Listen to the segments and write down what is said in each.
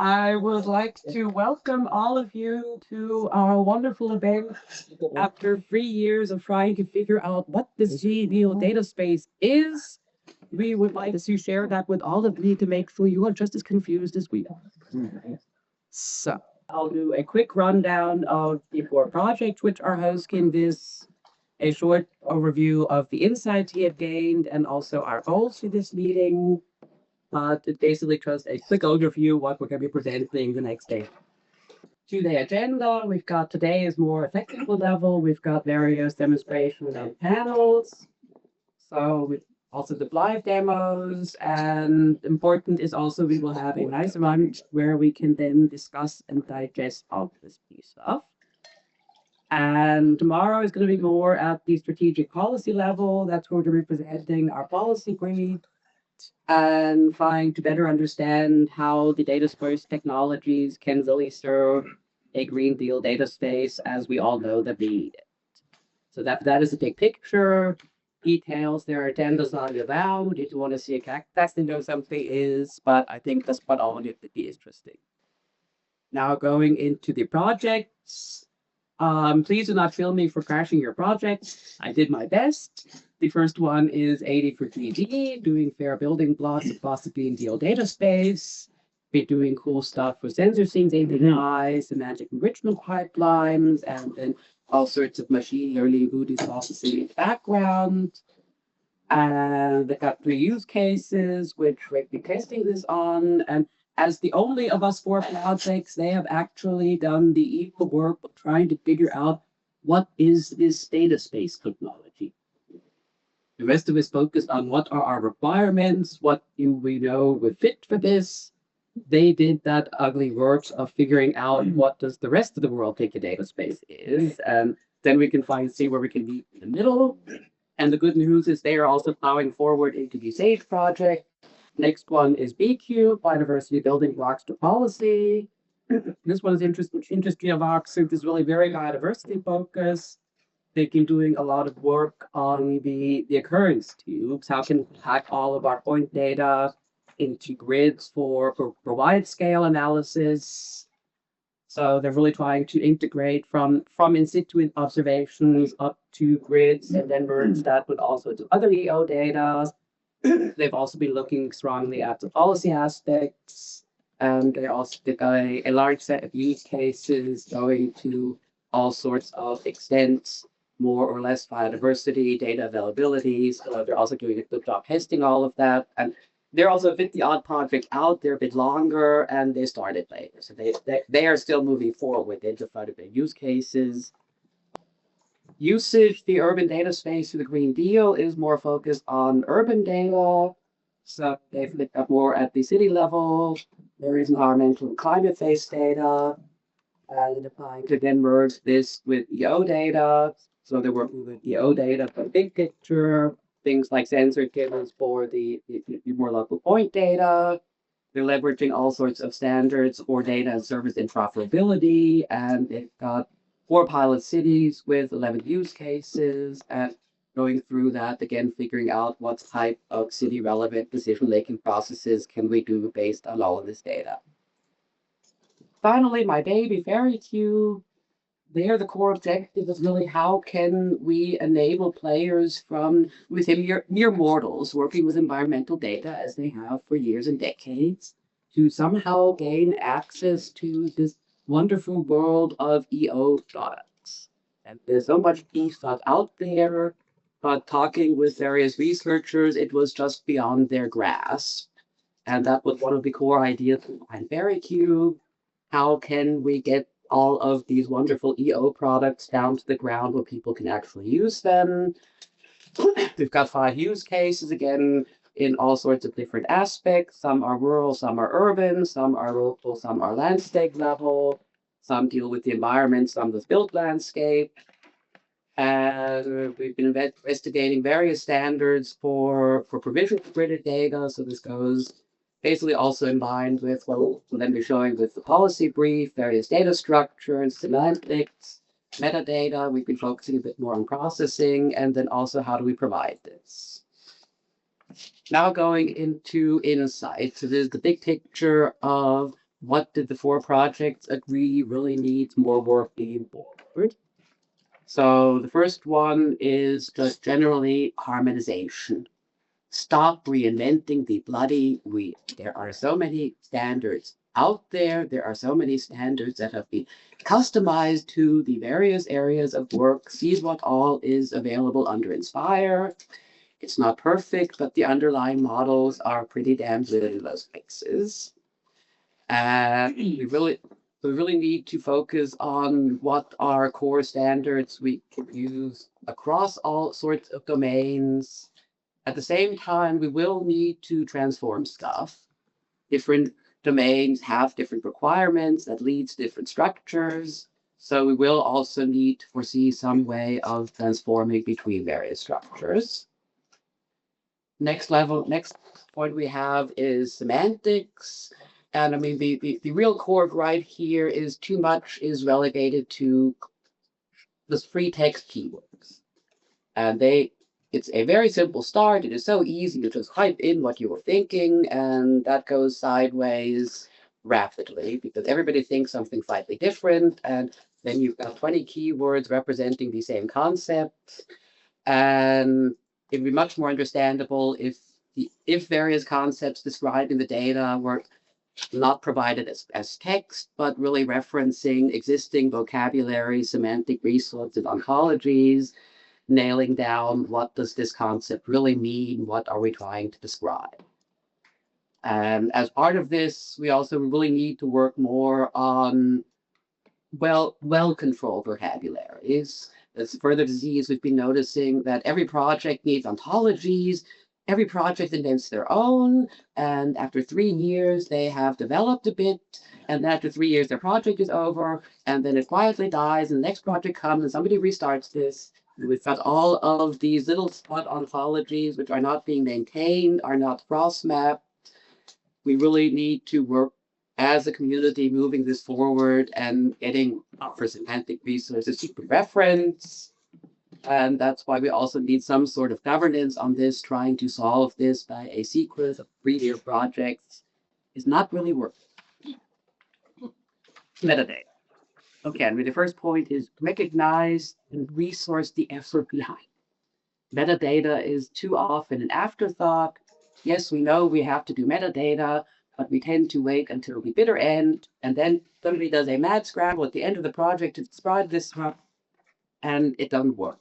I would like to welcome all of you to our wonderful event. After 3 years of trying to figure out what this GDDS data space is, we would like to share that with all of you to make sure you are just as confused as we are. So I'll do a quick rundown of the 4 projects which are hosting this, a short overview of the insights we have gained, and also our goals for this meeting. It basically just a quick overview of what we're going to be presenting the next day. Today agenda, we've got today is more technical level. We've got various demonstrations and panels. So we also the live demos, and important is also we will have a nice event where we can then discuss and digest all this piece stuff. And tomorrow is going to be more at the strategic policy level. That's where we're presenting our policy brief and trying to better understand how the data space technologies can really serve a Green Deal data space as we all know that we need it. So that is the big picture. Details, there are agendas on around if you want to see a cactus to know something is, but I think that's what all of it would be interesting. Now going into the projects. Please do not film me for crashing your project. I did my best. The first one is 80 for 3D, doing fair building blocks across the Green Deal data space. We're doing cool stuff for sensor scenes, API, semantic enrichment pipelines, and then all sorts of machine learning Voodoo processing in the background. And they got 3 use cases, which we'll be testing this on. And as the only of us 4 projects, they have actually done the equal work of trying to figure out what is this data space technology. The rest of us focused on what are our requirements, what do we know would fit for this. They did that ugly work of figuring out what does the rest of the world think a data space is, and then we can see where we can meet in the middle. And the good news is they are also plowing forward into the SAGE project. Next one is BQ, Biodiversity Building Blocks to Policy. This one is interesting. Industry of Oxford is really very biodiversity focused. They've been doing a lot of work on the occurrence tubes. How can we pack all of our point data into grids for wide scale analysis? So they're really trying to integrate from in situ observations up to grids and then merge that with also to other EO data. They've also been looking strongly at the policy aspects, and they also did a large set of use cases going to all sorts of extents, more or less biodiversity, data availability. So they're also doing a good job testing all of that. And they're also a bit the odd project out. They're a bit longer and they started later. So they are still moving forward with identifying their use cases. Usage, the urban data space for the Green Deal is more focused on urban data. So they've looked up more at the city level. There is environmental and climate-based data. And applying to then merge this with EO data. So they're working with EO data for the big picture, things like sensor tables for the more local point data. They're leveraging all sorts of standards for data and service interoperability, and they've got 4 pilot cities with 11 use cases, and going through that, again, figuring out what type of city-relevant decision-making processes can we do based on all of this data. Finally, my baby FAIRiCUBE. There, the core objective is really how can we enable players from within mere mortals working with environmental data as they have for years and decades to somehow gain access to this wonderful world of EO products. And there's so much stuff out there, but talking with various researchers, it was just beyond their grasp. And that was one of the core ideas behind FAIRiCUBE. How can we get all of these wonderful EO products down to the ground where people can actually use them? We've got 5 use cases, again, in all sorts of different aspects. Some are rural, some are urban, some are local, some are landscape level, some deal with the environment, some with built landscape. And we've been investigating various standards for provision of gridded data. So this goes basically also in line with what we'll then be showing with the policy brief, various data structures, semantics, metadata. We've been focusing a bit more on processing, and then also how do we provide this. Now going into insights. So there's the big picture of what did the 4 projects agree really needs more work being forward? So the first one is just generally harmonization. Stop reinventing the bloody wheel. There are so many standards out there. There are so many standards that have been customized to the various areas of work. See what all is available under Inspire. It's not perfect, but the underlying models are pretty damn good in those cases. And we really need to focus on what are core standards we can use across all sorts of domains. At the same time, we will need to transform stuff. Different domains have different requirements that leads to different structures. So we will also need to foresee some way of transforming between various structures. Next point we have is semantics. And I mean, the real core right here is too much is relegated to this free text keywords. And it's a very simple start. It is so easy to just type in what you were thinking, and that goes sideways rapidly because everybody thinks something slightly different, and then you've got 20 keywords representing the same concept. And it'd be much more understandable if various concepts described in the data were not provided as text, but really referencing existing vocabulary, semantic resources, ontologies, nailing down what does this concept really mean, what are we trying to describe. And as part of this, we also really need to work more on well-controlled vocabularies. As further disease, we've been noticing that every project needs ontologies. Every project invents their own, and after 3 years, they have developed a bit, and then after 3 years, their project is over, and then it quietly dies, and the next project comes, and somebody restarts this. We've got all of these little spot ontologies, which are not being maintained, are not cross-mapped. We really need to work as a community moving this forward and getting for semantic resources to reference. And that's why we also need some sort of governance on this. Trying to solve this by a sequence of 3-year projects is not really working. Metadata. Okay, and the first point is recognize and resource the effort behind. Metadata is too often an afterthought. Yes, we know we have to do metadata, but we tend to wait until the bitter end, and then somebody does a mad scramble at the end of the project to describe this, and it doesn't work.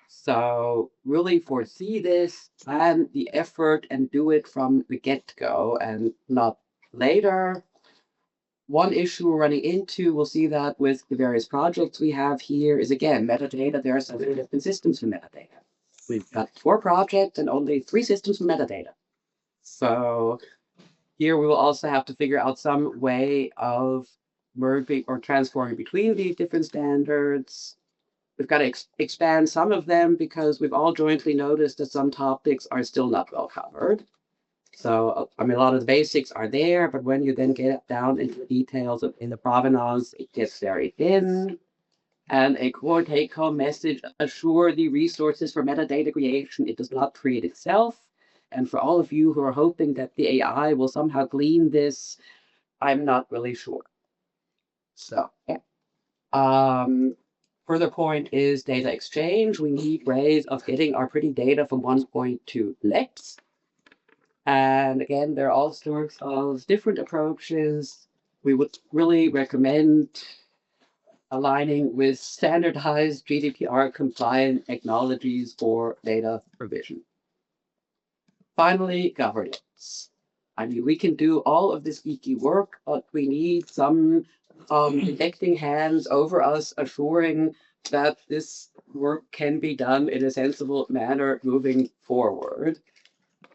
So really foresee this, plan the effort, and do it from the get-go and not later. One issue we're running into, we'll see that with the various projects we have here, is again, metadata. There are so many different systems for metadata. We've got 4 projects and only 3 systems for metadata. So here we will also have to figure out some way of merging or transforming between these different standards. We've got to expand some of them because we've all jointly noticed that some topics are still not well covered. So, I mean, a lot of the basics are there, but when you then get down into the details in the provenance, it gets very thin. And a core take-home message: assure the resources for metadata creation. It does not create itself. And for all of you who are hoping that the AI will somehow glean this, I'm not really sure. So, yeah. Further point is data exchange. We need ways of getting our pretty data from one point to the next. And again, there are all sorts of different approaches. We would really recommend aligning with standardized GDPR compliant technologies for data provision. Finally, governance. I mean, we can do all of this geeky work, but we need some protecting hands over us, assuring that this work can be done in a sensible manner moving forward.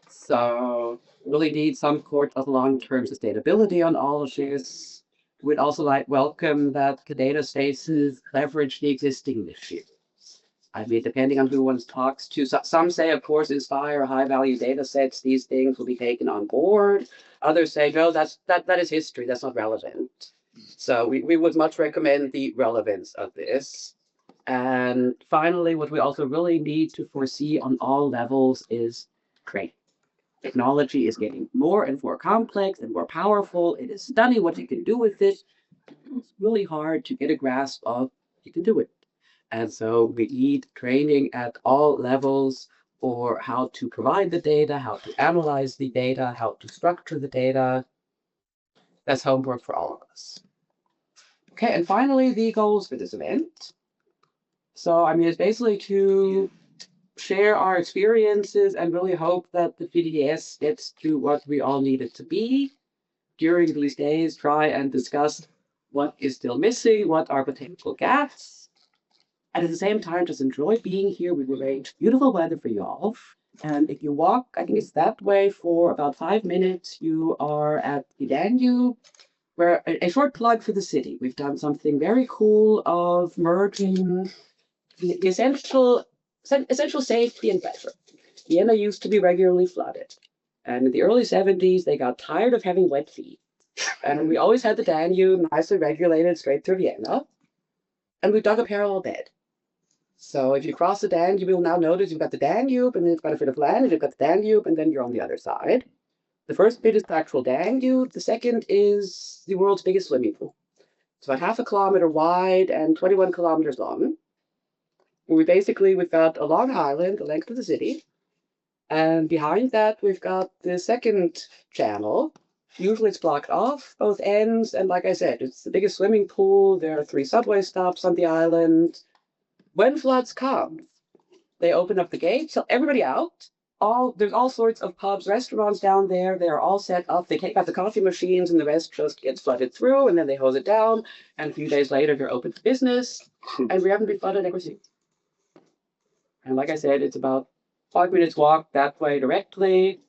So really need some sort of long-term sustainability on all of this. We'd also welcome that the data spaces leverage the existing issues. I mean, depending on who one talks to, some say, of course, Inspire high-value data sets, these things will be taken on board. Others say, no, that is history, that's not relevant. So we would much recommend the relevance of this. And finally, what we also really need to foresee on all levels is training. Technology is getting more and more complex and more powerful. It is stunning what you can do with it. It's really hard to get a grasp of you can do it. And so we need training at all levels for how to provide the data, how to analyze the data, how to structure the data. That's homework for all of us. Okay, and finally, the goals for this event. So, I mean, it's basically to share our experiences and really hope that the GDDS gets to what we all need it to be. During these days, try and discuss what is still missing, what are potential gaps. And at the same time, just enjoy being here. We've arranged beautiful weather for you all. And if you walk, I think it's that way for about 5 minutes, you are at the Danube. Where a short plug for the city. We've done something very cool of merging the essential safety and weather. Vienna used to be regularly flooded. And in the early 70s, they got tired of having wet feet. And we always had the Danube nicely regulated straight through Vienna. And we dug a parallel bed. So if you cross the Danube, you'll now notice you've got the Danube, and then you've got a bit of land, and you've got the Danube, and then you're on the other side. The first bit is the actual Danube. The second is the world's biggest swimming pool. It's about 0.5 kilometer wide and 21 kilometers long. We've got a long island, the length of the city. And behind that, we've got the second channel. Usually it's blocked off, both ends. And like I said, it's the biggest swimming pool. There are 3 subway stops on the island. When floods come, they open up the gates, tell everybody out. There's all sorts of pubs, restaurants down there. They're all set up. They take out the coffee machines and the rest just gets flooded through, and then they hose it down. And a few days later, they're open for business. And we haven't been flooded ever since. And like I said, it's about 5 minutes walk that way directly.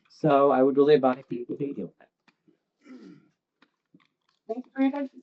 So I would really advise people to do that. Thank you for your attention.